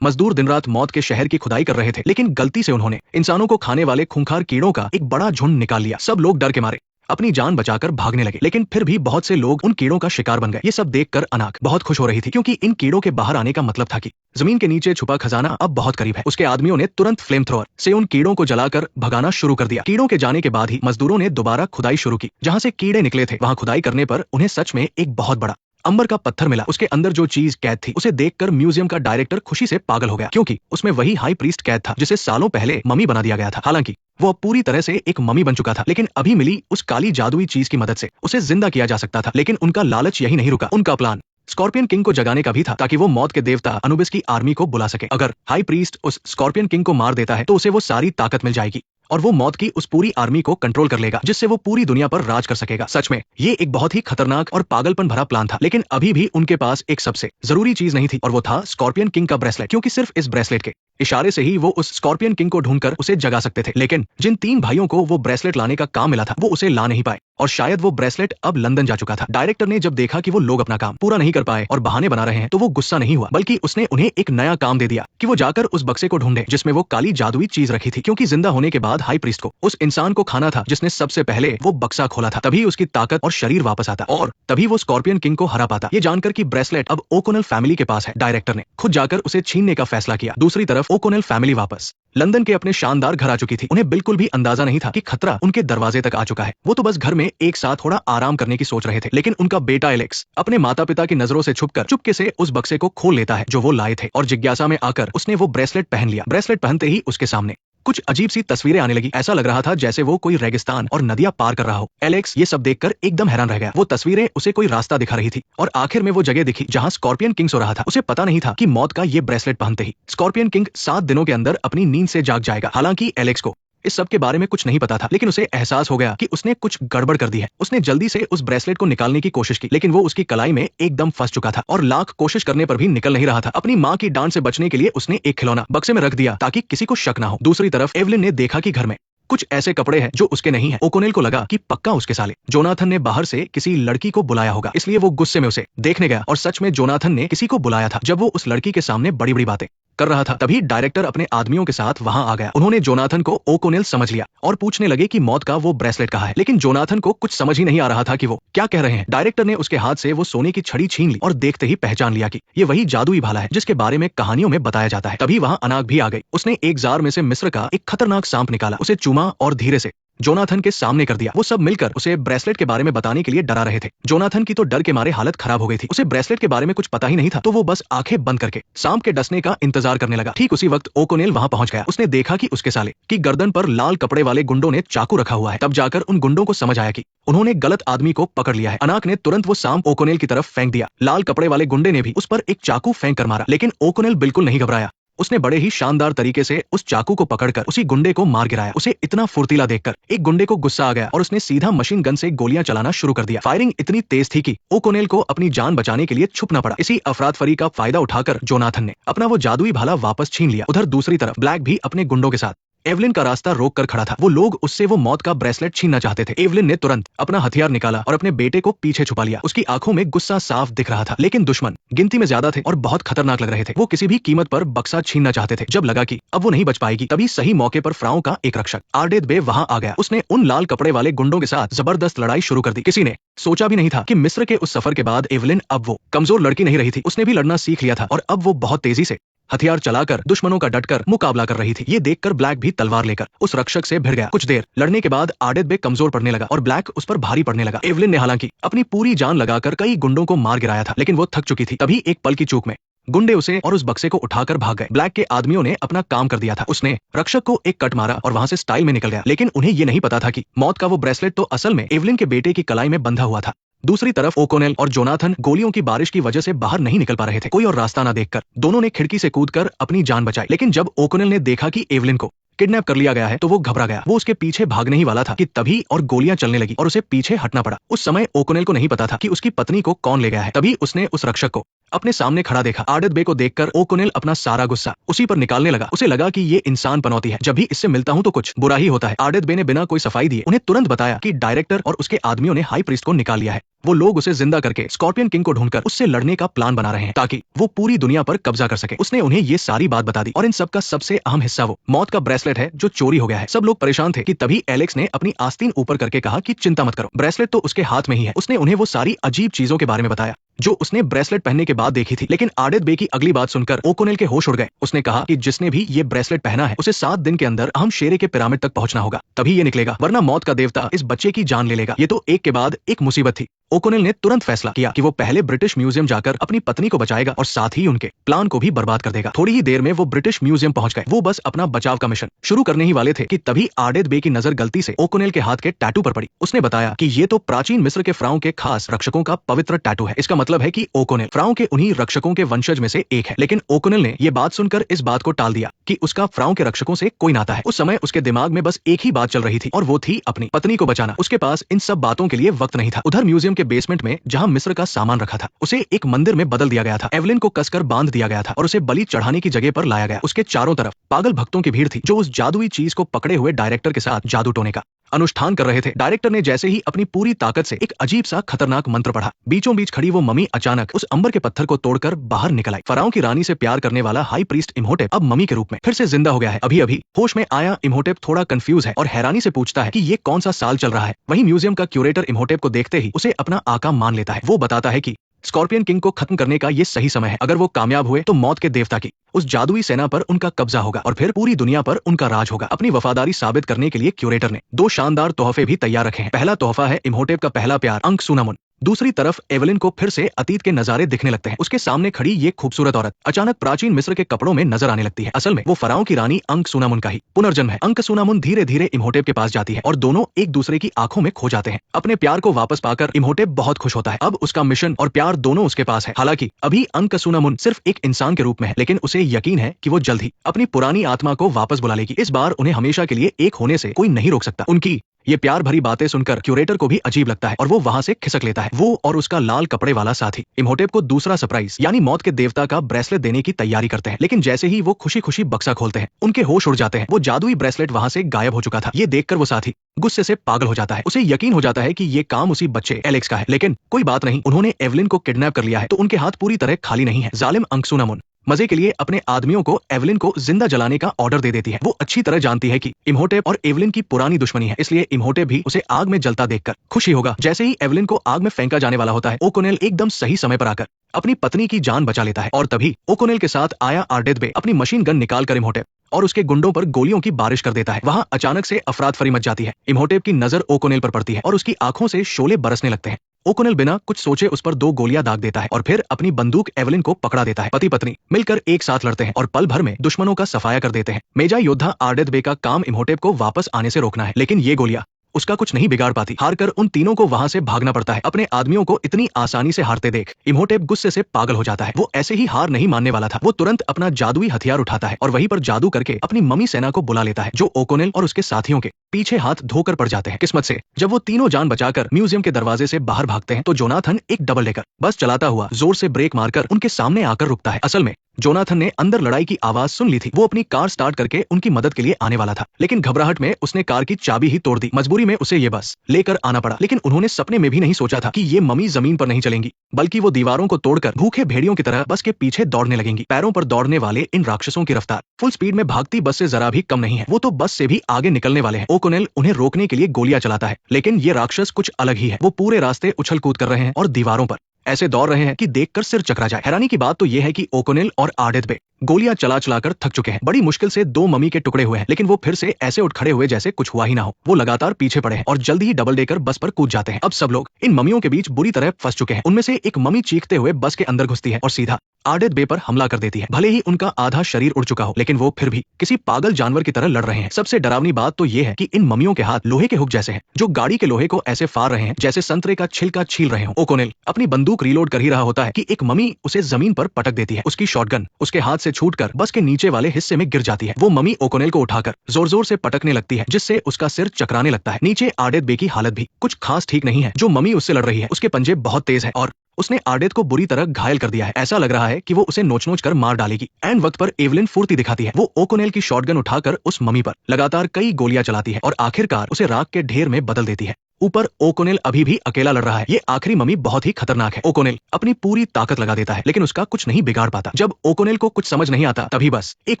मजदूर दिन रात मौत के शहर की खुदाई कर रहे थे, लेकिन गलती से उन्होंने इंसानों को खाने वाले खूंखार कीड़ों का एक बड़ा झुंड निकाल लिया। सब लोग डर के मारे अपनी जान बचाकर भागने लगे, लेकिन फिर भी बहुत से लोग उन कीड़ों का शिकार बन गए। ये सब देखकर अनाक बहुत खुश हो रही थी, क्योंकि इन कीड़ों के बाहर आने का मतलब था कि जमीन के नीचे छुपा खजाना अब बहुत करीब है। उसके आदमियों ने तुरंत फ्लेम थ्रोअर से उन कीड़ों को जलाकर भगाना शुरू कर दिया। कीड़ों के जाने के बाद ही मजदूरों ने दोबारा खुदाई शुरू की। जहां से कीड़े निकले थे, वहां खुदाई करने पर उन्हें सच में एक बहुत बड़ा अंबर का पत्थर मिला। उसके अंदर जो चीज कैद थी, उसे देखकर म्यूजियम का डायरेक्टर खुशी से पागल हो गया, क्योंकि उसमें वही हाई प्रीस्ट कैद था जिसे सालों पहले मम्मी बना दिया गया था। हालांकि वो अब पूरी तरह से एक मम्मी बन चुका था, लेकिन अभी मिली उस काली जादुई चीज की मदद से उसे जिंदा किया जा सकता था। लेकिन उनका लालच यही नहीं रुका। उनका प्लान स्कॉर्पियन किंग को जगाने का भी था, ताकि वो मौत के देवता अनुबिस की आर्मी को बुला सके। अगर हाई प्रीस्ट उस स्कॉर्पियन किंग को मार देता है, तो उसे वो सारी ताकत मिल जाएगी और वो मौत की उस पूरी आर्मी को कंट्रोल कर लेगा, जिससे वो पूरी दुनिया पर राज कर सकेगा। सच में ये एक बहुत ही खतरनाक और पागलपन भरा प्लान था, लेकिन अभी भी उनके पास एक सबसे जरूरी चीज नहीं थी, और वो था स्कॉर्पियन किंग का ब्रेसलेट। क्योंकि सिर्फ इस ब्रेसलेट के इशारे से ही वो उस स्कॉर्पियन किंग को ढूंढकर उसे जगा सकते थे। लेकिन जिन 3 भाइयों को वो ब्रेसलेट लाने का काम मिला था, वो उसे ला नहीं पाए, और शायद वो ब्रेसलेट अब लंदन जा चुका था। डायरेक्टर ने जब देखा कि वो लोग अपना काम पूरा नहीं कर पाए और बहाने बना रहे हैं, तो वो गुस्सा नहीं हुआ, बल्कि उसने उन्हें एक नया काम दे दिया कि वो जाकर उस बक्से को ढूंढे जिसमें वो काली जादुई चीज रखी थी। क्योंकि जिंदा होने के बाद हाई प्रीस्ट को उस इंसान को खाना था जिसने सबसे पहले वो बक्सा खोला था। तभी उसकी ताकत और शरीर वापस आता, और तभी वो स्कॉर्पियन किंग को हरा पाता। ये जानकर कि ब्रेसलेट अब ओकोनेल फैमिली के पास है, डायरेक्टर ने खुद जाकर उसे छीनने का फैसला किया। दूसरी तरफ ओकोनेल फैमिली वापस लंदन के अपने शानदार घर आ चुकी थी। उन्हें बिल्कुल भी अंदाजा नहीं था कि खतरा उनके दरवाजे तक आ चुका है। वो तो बस घर में एक साथ थोड़ा आराम करने की सोच रहे थे, लेकिन उनका बेटा एलेक्स अपने माता पिता की नजरों से छुपकर चुपके से उस बक्से को खोल लेता है जो वो लाए थे, और जिज्ञासा में आकर उसने वो ब्रेसलेट पहन लिया। ब्रेसलेट पहनते ही उसके सामने कुछ अजीब सी तस्वीरें आने लगी। ऐसा लग रहा था जैसे वो कोई रेगिस्तान और नदियां पार कर रहा हो। एलेक्स ये सब देखकर एकदम हैरान रह गया। वो तस्वीरें उसे कोई रास्ता दिखा रही थी, और आखिर में वो जगह दिखी जहां स्कॉर्पियन किंग सो रहा था। उसे पता नहीं था कि मौत का ये ब्रेसलेट पहनते ही स्कॉर्पियन किंग 7 दिनों के अंदर अपनी नींद से जाग जाएगा। हालांकि एलेक्स को इस सब के बारे में कुछ नहीं पता था, लेकिन उसे एहसास हो गया कि उसने कुछ गड़बड़ कर दी है। उसने जल्दी से उस ब्रेसलेट को निकालने की कोशिश की, लेकिन वो उसकी कलाई में एकदम फंस चुका था, और लाख कोशिश करने पर भी निकल नहीं रहा था। अपनी माँ की डांट से बचने के लिए उसने एक खिलौना बक्से में रख दिया ताकि किसी को शक ना हो। दूसरी तरफ एवलिन ने देखा कि घर में कुछ ऐसे कपड़े हैं जो उसके नहीं है। ओकोनेल को लगा कि पक्का उसके साले जोनाथन ने बाहर से किसी लड़की को बुलाया होगा, इसलिए वो गुस्से में उसे देखने गया, और सच में जोनाथन ने किसी को बुलाया था। जब वो उस लड़की के सामने बड़ी बड़ी बातें कर रहा था, तभी डायरेक्टर अपने आदमियों के साथ वहां आ गया। उन्होंने जोनाथन को ओकोनेल समझ लिया और पूछने लगे कि मौत का वो ब्रेसलेट कहाँ है। लेकिन जोनाथन को कुछ समझ ही नहीं आ रहा था कि वो क्या कह रहे हैं। डायरेक्टर ने उसके हाथ से वो सोने की छड़ी छीन ली, और देखते ही पहचान लिया कि ये वही जादुई भाला है जिसके बारे में कहानियों में बताया जाता है। तभी वहां अनाक भी आ गई। उसने एक जार में से मिस्र का एक खतरनाक सांप निकाला, उसे चूमा और धीरे से जोनाथन के सामने कर दिया। वो सब मिलकर उसे ब्रेसलेट के बारे में बताने के लिए डरा रहे थे। जोनाथन की तो डर के मारे हालत खराब हो गई थी। उसे ब्रेसलेट के बारे में कुछ पता ही नहीं था, तो वो बस आंखें बंद करके सांप के डसने का इंतजार करने लगा। ठीक उसी वक्त ओकोनेल वहां पहुंच गया। उसने देखा कि उसके साले की गर्दन पर लाल कपड़े वाले गुंडों ने चाकू रखा हुआ है। तब जाकर उन गुंडों को समझ आया कि उन्होंने गलत आदमी को पकड़ लिया है। अनाक ने तुरंत वो सांप ओकोनेल की तरफ फेंक दिया। लाल कपड़े वाले गुंडे ने भी उस पर एक चाकू फेंक कर मारा, लेकिन ओकोनेल बिल्कुल नहीं घबराया। उसने बड़े ही शानदार तरीके से उस चाकू को पकड़कर उसी गुंडे को मार गिराया। उसे इतना फुर्तीला देखकर एक गुंडे को गुस्सा आ गया, और उसने सीधा मशीन गन से गोलियां चलाना शुरू कर दिया। फायरिंग इतनी तेज थी कि ओकोनेल को अपनी जान बचाने के लिए छुपना पड़ा। इसी अफरातफरी का फायदा उठाकर जोनाथन ने अपना वो जादुई भाला वापस छीन लिया। उधर दूसरी तरफ ब्लैक भी अपने गुंडों के साथ एवलिन का रास्ता रोक कर खड़ा था। वो लोग उससे वो मौत का ब्रेसलेट छीनना चाहते थे। एवलिन ने तुरंत अपना हथियार निकाला और अपने बेटे को पीछे छुपा लिया। उसकी आंखों में गुस्सा साफ दिख रहा था, लेकिन दुश्मन गिनती में ज्यादा थे और बहुत खतरनाक लग रहे थे। वो किसी भी कीमत पर बक्सा छीनना चाहते थे। जब लगा कि अब वो नहीं बच पाएगी, तभी सही मौके पर फ्राउ का एक रक्षक आर्डेद बे वहां आ गया। उसने उन लाल कपड़े वाले गुंडों के साथ जबरदस्त लड़ाई शुरू कर दी। किसी ने सोचा भी नहीं था कि मिस्र के उस सफर के बाद एवलिन अब वो कमजोर लड़की नहीं रही थी। उसने भी लड़ना सीख लिया था, और अब वो बहुत तेजी से हथियार चलाकर दुश्मनों का डटकर मुकाबला कर रही थी। ये देखकर ब्लैक भी तलवार लेकर उस रक्षक से भिड़ गया। कुछ देर लड़ने के बाद आर्डेद बे कमजोर पड़ने लगा और ब्लैक उस पर भारी पड़ने लगा। एवलिन ने हालांकि अपनी पूरी जान लगाकर कई गुंडों को मार गिराया था, लेकिन वो थक चुकी थी। तभी एक पल की चूक में गुंडे उसे और उस बक्से को उठाकर भाग गए। ब्लैक के आदमियों ने अपना काम कर दिया था। उसने रक्षक को एक कट मारा और वहां से स्टाइल में निकल गया, लेकिन उन्हें ये नहीं पता था कि मौत का वो ब्रेसलेट तो असल में एवलिन के बेटे की कलाई में बंधा हुआ था। दूसरी तरफ ओकोनेल और जोनाथन गोलियों की बारिश की वजह से बाहर नहीं निकल पा रहे थे। कोई और रास्ता ना देखकर दोनों ने खिड़की से कूदकर अपनी जान बचाई। लेकिन जब ओकोनेल ने देखा कि एवलिन को किडनैप कर लिया गया है, तो वो घबरा गया। वो उसके पीछे भागने ही वाला था कि तभी और गोलियां चलने लगी और उसे पीछे हटना पड़ा। उस समय ओकोनेल को नहीं पता था कि उसकी पत्नी को कौन ले गया है। तभी उसने उस रक्षक को अपने सामने खड़ा देखा। आर्डेद बे को देखकर ओकोनेल अपना सारा गुस्सा उसी पर निकालने लगा। उसे लगा कि ये इंसान पनौती है, जब भी इससे मिलता हूं तो कुछ बुरा ही होता है। आर्डेद बे ने बिना कोई सफाई दिए उन्हें तुरंत बताया कि डायरेक्टर और उसके आदमियों ने हाई प्रीस्ट को निकाल लिया है। वो लोग उसे जिंदा करके स्कॉर्पियन किंग को ढूंढकर उससे लड़ने का प्लान बना रहे हैं ताकि वो पूरी दुनिया पर कब्जा कर सके। उसने उन्हें ये सारी बात बता दी और इन सब का सबसे अहम हिस्सा वो मौत का ब्रेसलेट है जो चोरी हो गया है। सब लोग परेशान थे कि तभी एलेक्स ने अपनी आस्तीन ऊपर करके कहा कि चिंता मत करो, ब्रेसलेट तो उसके हाथ में ही है। उसने उन्हें वो सारी अजीब चीजों के बारे में बताया जो उसने ब्रेसलेट पहनने के बाद देखी थी। लेकिन आर्डेथ बे की अगली बात सुनकर ओकोनेल के होश उड़ गए। उसने कहा कि जिसने भी ये ब्रेसलेट पहना है उसे 7 दिन के अंदर अहम शेरे के पिरामिड तक पहुंचना होगा, तभी ये निकलेगा, वरना मौत का देवता इस बच्चे की जान ले लेगा। ये तो एक के बाद एक मुसीबत थी। ओकोनेल ने तुरंत फैसला किया कि वो पहले ब्रिटिश म्यूजियम जाकर अपनी पत्नी को बचाएगा और साथ ही उनके प्लान को भी बर्बाद कर देगा। थोड़ी ही देर में वो ब्रिटिश म्यूजियम पहुंच गए। वो बस अपना बचाव का मिशन शुरू करने ही वाले थे कि तभी आर्डेथ बे की नजर गलती से ओकोनेल के हाथ के टैटू पर पड़ी। उसने बताया कि ये तो प्राचीन मिस्र के फ्राओं के खास रक्षकों का पवित्र टैटू है। इसका मतलब है कि ओकोनेल फ्राओं के उन्हीं रक्षकों के वंशज में से एक है। लेकिन ओकोनेल ने यह बात सुनकर इस बात को टाल दिया कि उसका फ्राओं के रक्षकों से कोई नाता है। उस समय उसके दिमाग में बस एक ही बात चल रही थी और वो थी अपनी पत्नी को बचाना। उसके पास इन सब बातों के लिए वक्त नहीं था। उधर म्यूजियम के बेसमेंट में जहां मिस्र का सामान रखा था उसे एक मंदिर में बदल दिया गया था। एवलिन को कसकर बांध दिया गया था और उसे बलि चढ़ाने की जगह पर लाया गया। उसके चारों तरफ पागल भक्तों की भीड़ थी जो उस जादुई चीज को पकड़े हुए डायरेक्टर के साथ जादू टोने का अनुष्ठान कर रहे थे। डायरेक्टर ने जैसे ही अपनी पूरी ताकत से एक अजीब सा खतरनाक मंत्र पढ़ा, बीचों बीच खड़ी वो मम्मी अचानक उस अंबर के पत्थर को तोड़कर बाहर निकल आई। फराओं की रानी से प्यार करने वाला हाई प्रीस्ट इम्होटेप अब मम्मी के रूप में फिर से जिंदा हो गया है। अभी अभी होश में आया इम्होटेप थोड़ा कंफ्यूज है और हैरानी से पूछता है कि ये कौन सा साल चल रहा है। वहीं म्यूजियम का क्यूरेटर इम्होटेप को देखते ही उसे अपना आका मान लेता है। वो बताता है कि स्कॉर्पियन किंग को खत्म करने का ये सही समय है। अगर वो कामयाब हुए तो मौत के देवता की उस जादुई सेना पर उनका कब्जा होगा और फिर पूरी दुनिया पर उनका राज होगा। अपनी वफादारी साबित करने के लिए क्यूरेटर ने 2 शानदार तोहफे भी तैयार रखे हैं। पहला तोहफा है इम्होटेप का पहला प्यार अंक सुनामुन। दूसरी तरफ एवलिन को फिर से अतीत के नजारे दिखने लगते हैं। उसके सामने खड़ी ये खूबसूरत औरत अचानक प्राचीन मिस्र के कपड़ों में नजर आने लगती है। असल में वो फराओं की रानी अंक सुनामुन का ही पुनर्जन्म है। अंक सुनामुन धीरे धीरे इम्होटेप के पास जाती है और दोनों एक दूसरे की आंखों में खो जाते हैं। अपने प्यार को वापस पाकर इम्होटेप बहुत खुश होता है। अब उसका मिशन और प्यार दोनों उसके पास है। हालांकि अभी अंक सुनामुन सिर्फ एक इंसान के रूप में है, लेकिन उसे यकीन है कि वो जल्द ही अपनी पुरानी आत्मा को वापस बुला लेगी। इस बार उन्हें हमेशा के लिए एक होने से कोई नहीं रोक सकता। उनकी ये प्यार भरी बातें सुनकर क्यूरेटर को भी अजीब लगता है और वो वहां से खिसक लेता है। वो और उसका लाल कपड़े वाला साथी इम्होटेप को दूसरा सरप्राइज यानी मौत के देवता का ब्रेसलेट देने की तैयारी करते हैं। लेकिन जैसे ही वो खुशी खुशी बक्सा खोलते हैं उनके होश उड़ जाते हैं। वो जादुई ब्रेसलेट वहां से गायब हो चुका था। ये देखकर वो साथी गुस्से से पागल हो जाता है। उसे यकीन हो जाता है कि ये काम उसी बच्चे एलेक्स का है। लेकिन कोई बात नहीं, उन्होंने एवलिन को किडनैप कर लिया है तो उनके हाथ पूरी तरह खाली नहीं है। जालिम अंक सुनामुन मजे के लिए अपने आदमियों को एवलिन को जिंदा जलाने का ऑर्डर दे देती है। वो अच्छी तरह जानती है कि इम्होटेप और एवलिन की पुरानी दुश्मनी है, इसलिए इम्होटेप भी उसे आग में जलता देखकर खुशी होगा। जैसे ही एवलिन को आग में फेंका जाने वाला होता है ओकोनेल एकदम सही समय पर आकर अपनी पत्नी की जान बचा लेता है और तभी ओकोनेल के साथ आया आर्डेथ बे अपनी मशीन गन निकाल कर इम्होटेप और उसके गुंडों पर गोलियों की बारिश कर देता है। वहां अचानक से अफरात फरी मच जाती है। इम्होटेप की नजर ओकोनेल पर पड़ती है और उसकी आंखों से शोले बरसने लगते हैं। ओकोनेल बिना कुछ सोचे उस पर 2 गोलियां दाग देता है और फिर अपनी बंदूक एवलिन को पकड़ा देता है। पति पत्नी मिलकर एक साथ लड़ते हैं और पल भर में दुश्मनों का सफाया कर देते हैं। मेजा योद्धा आर्डेथ बे का काम इम्होटेप को वापस आने से रोकना है, लेकिन ये गोलियां उसका कुछ नहीं बिगाड़ पाती। हारकर उन तीनों को वहां से भागना पड़ता है। अपने आदमियों को इतनी आसानी से हारते देख इम्होटेप गुस्से से पागल हो जाता है। वो ऐसे ही हार नहीं मानने वाला था। वो तुरंत अपना जादुई हथियार उठाता है और वहीं पर जादू करके अपनी मम्मी सेना को बुला लेता है जो ओकोनेल और उसके साथियों के पीछे हाथ धोकर पड़ जाते हैं। किस्मत से जब वो तीनों जान बचाकर म्यूजियम के दरवाजे से बाहर भागते हैं तो जोनाथन एक डबल डेकर बस चलाता हुआ जोर से ब्रेक मारकर उनके सामने आकर रुकता है। असल में जोनाथन ने अंदर लड़ाई की आवाज सुन ली थी। वो अपनी कार स्टार्ट करके उनकी मदद के लिए आने वाला था, लेकिन घबराहट में उसने कार की चाबी ही तोड़ दी। मजबूरी में उसे ये बस लेकर आना पड़ा। लेकिन उन्होंने सपने में भी नहीं सोचा था कि ये मम्मी जमीन पर नहीं चलेंगी, बल्कि वो दीवारों को तोड़कर भूखे भेड़ियों की तरह बस के पीछे दौड़ने लगेंगी। पैरों पर दौड़ने वाले इन राक्षसों की रफ्तार फुल स्पीड में भागती बस से जरा भी कम नहीं है। वो तो बस से भी आगे निकलने वाले हैं। ओकोनेल उन्हें रोकने के लिए गोलियां चलाता है, लेकिन ये राक्षस कुछ अलग ही है। वो पूरे रास्ते उछल कूद कर रहे हैं और दीवारों पर ऐसे दौड़ रहे हैं कि देखकर सिर चकरा जाए। हैरानी की बात तो यह है कि ओकोनेल और आर्डेथ बे गोलियां चला चलाकर थक चुके हैं। बड़ी मुश्किल से 2 मम्मी के टुकड़े हुए हैं, लेकिन वो फिर से ऐसे उठ खड़े हुए जैसे कुछ हुआ ही ना हो। वो लगातार पीछे पड़े हैं और जल्द ही डबल डेकर बस पर कूद जाते हैं। अब सब लोग इन मम्मियों के बीच बुरी तरह फंस चुके हैं। उनमें से एक मम्मी चीखते हुए बस के अंदर घुसती है और सीधा आर्डेथ बे पर हमला कर देती है। भले ही उनका आधा शरीर उड़ चुका हो, लेकिन वो फिर भी किसी पागल जानवर की तरह लड़ रहे हैं। सबसे डरावनी बात तो ये है कि इन मम्मियों के हाथ लोहे के हुक जैसे हैं, जो गाड़ी के लोहे को ऐसे फाड़ रहे हैं जैसे संतरे का छिलका छील रहे हो। ओकोनेल अपनी बंदूक रीलोड कर ही रहा होता है कि एक मम्मी उसे जमीन पर पटक देती है। उसकी शॉटगन उसके हाथ से छूटकर बस के नीचे वाले हिस्से में गिर जाती है। वो मम्मी ओकोनेल को उठाकर जोर जोर से पटकने लगती है, जिससे उसका सिर चकराने लगता है। नीचे आर्डेथ बे की हालत भी कुछ खास ठीक नहीं है। जो मम्मी उससे लड़ रही है उसके पंजे बहुत तेज है और उसने आर्डेथ को बुरी तरह घायल कर दिया है। ऐसा लग रहा है कि वो उसे नोच नोच कर मार डालेगी। एंड वक्त पर एवलिन फुर्ती दिखाती है। वो ओकोनेल की शॉटगन उठाकर उस मम्मी पर लगातार कई गोलियां चलाती है और आखिरकार उसे राख के ढेर में बदल देती है। ऊपर ओकोनेल अभी भी अकेला लड़ रहा है। ये आखिरी मम्मी बहुत ही खतरनाक है। ओकोनेल अपनी पूरी ताकत लगा देता है लेकिन उसका कुछ नहीं बिगाड़ पाता। जब ओकोनेल को कुछ समझ नहीं आता तभी बस एक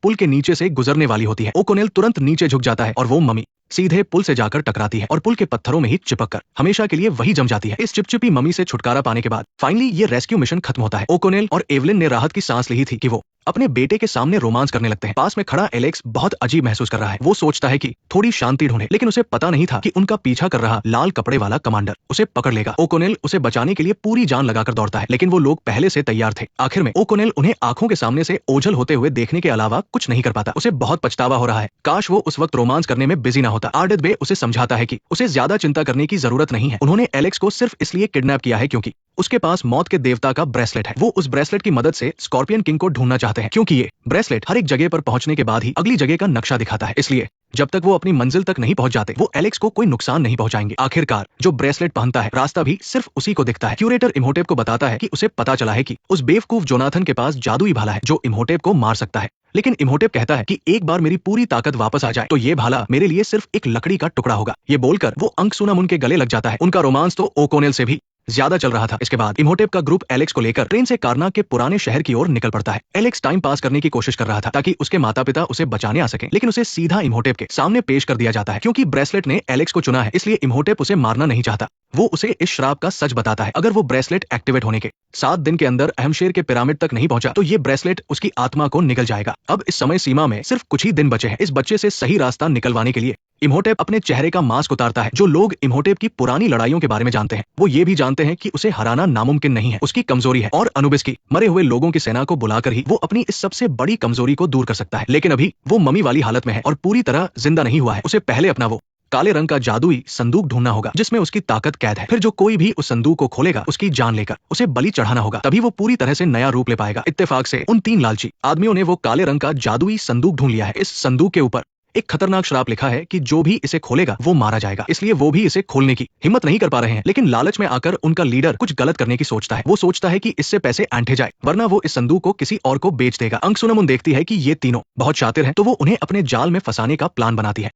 पुल के नीचे से गुजरने वाली होती है। ओकोनेल तुरंत नीचे झुक जाता है और वो मम्मी सीधे पुल से जाकर टकराती है और पुल के पत्थरों में ही चिपक कर हमेशा के लिए वही जम जाती है। इस चिपचिपी मम्मी से छुटकारा पाने के बाद फाइनली ये रेस्क्यू मिशन खत्म होता है। ओकोनेल और एवलिन ने राहत की सांस ली थी कि वो अपने बेटे के सामने रोमांस करने लगते हैं। पास में खड़ा एलेक्स बहुत अजीब महसूस कर रहा है। वो सोचता है कि थोड़ी शांति ढूंढे, लेकिन उसे पता नहीं था कि उनका पीछा कर रहा लाल कपड़े वाला कमांडर उसे पकड़ लेगा। ओकोनेल उसे बचाने के लिए पूरी जान लगाकर दौड़ता है लेकिन वो लोग पहले से तैयार थे। आखिर में ओकोनेल उन्हें आंखों के सामने से ओझल होते हुए देखने के अलावा कुछ नहीं कर पाता। उसे बहुत पछतावा हो रहा है। काश वो उस वक्त रोमांस करने में बिजी ना होता। आर्डेथ बे उसे समझाता है कि उसे ज्यादा चिंता करने की जरूरत नहीं है। उन्होंने एलेक्स को सिर्फ इसलिए किडनैप किया है क्योंकि उसके पास मौत के देवता का ब्रेसलेट है। वो उस ब्रेसलेट की मदद से स्कॉर्पियन किंग को ढूंढना चाहते हैं क्योंकि ये ब्रेसलेट हर एक जगह पर पहुंचने के बाद ही अगली जगह का नक्शा दिखाता है। इसलिए जब तक वो अपनी मंजिल तक नहीं पहुंच जाते वो एलेक्स को कोई नुकसान नहीं पहुंचाएंगे। आखिरकार जो ब्रेसलेट पहनता है रास्ता भी सिर्फ उसी को दिखता है। क्यूरेटर इम्होटेप को बताता है कि उसे पता चला है कि उस बेवकूफ जोनाथन के पास जादुई भाला है जो इम्होटेप को मार सकता है। लेकिन इम्होटेप कहता है कि एक बार मेरी पूरी ताकत वापस आ जाए तो ये भाला मेरे लिए सिर्फ एक लकड़ी का टुकड़ा होगा। ये बोलकर वो अंकसुनामुन के गले लग जाता है। उनका रोमांस तो ओकोनेल से भी ज्यादा चल रहा था। इसके बाद इम्होटेप का ग्रुप एलेक्स को लेकर ट्रेन से कारना के पुराने शहर की ओर निकल पड़ता है। एलेक्स टाइम पास करने की कोशिश कर रहा था ताकि उसके माता पिता उसे बचाने आ सकें, लेकिन उसे सीधा इम्होटेप के सामने पेश कर दिया जाता है। क्योंकि ब्रेसलेट ने एलेक्स को चुना है इसलिए इम्होटेप उसे मारना नहीं चाहता। वो उसे इस श्राप का सच बताता है। अगर वो ब्रेसलेट एक्टिवेट होने के 7 दिन के अंदर अहमशेर के पिरामिड तक नहीं पहुंचा तो ये ब्रेसलेट उसकी आत्मा को निगल जाएगा। अब इस समय सीमा में सिर्फ कुछ ही दिन बचे हैं। इस बच्चे से सही रास्ता निकलवाने के लिए इम्होटेप अपने चेहरे का मास्क उतारता है। जो लोग इम्होटेप की पुरानी लड़ाइयों के बारे में जानते हैं वो ये भी जानते हैं कि उसे हराना नामुमकिन नहीं है, उसकी कमजोरी है और अनुबिस की मरे हुए लोगों की सेना को बुलाकर ही वो अपनी इस सबसे बड़ी कमजोरी को दूर कर सकता है। लेकिन अभी वो मम्मी वाली हालत में है और पूरी तरह जिंदा नहीं हुआ है। उसे पहले अपना वो काले रंग का जादुई संदूक ढूंढना होगा जिसमें उसकी ताकत कैद है। फिर जो कोई भी उस संदूक को खोलेगा उसकी जान लेकर उसे बलि चढ़ाना होगा, तभी वो पूरी तरह से नया रूप ले पाएगा। इत्तेफाक से उन 3 लालची आदमियों ने वो काले रंग का जादुई संदूक ढूंढ लिया है। इस संदूक के ऊपर एक खतरनाक श्राप लिखा है कि जो भी इसे खोलेगा वो मारा जाएगा। इसलिए वो भी इसे खोलने की हिम्मत नहीं कर पा रहे हैं। लेकिन लालच में आकर उनका लीडर कुछ गलत करने की सोचता है। वो सोचता है कि इससे पैसे ऐंठे जाए वरना वो इस संदूक को किसी और को बेच देगा। अंकसुनामुन देखती है कि ये तीनों बहुत शातिर हैं तो वो उन्हें अपने जाल में फंसाने का प्लान बनाती है।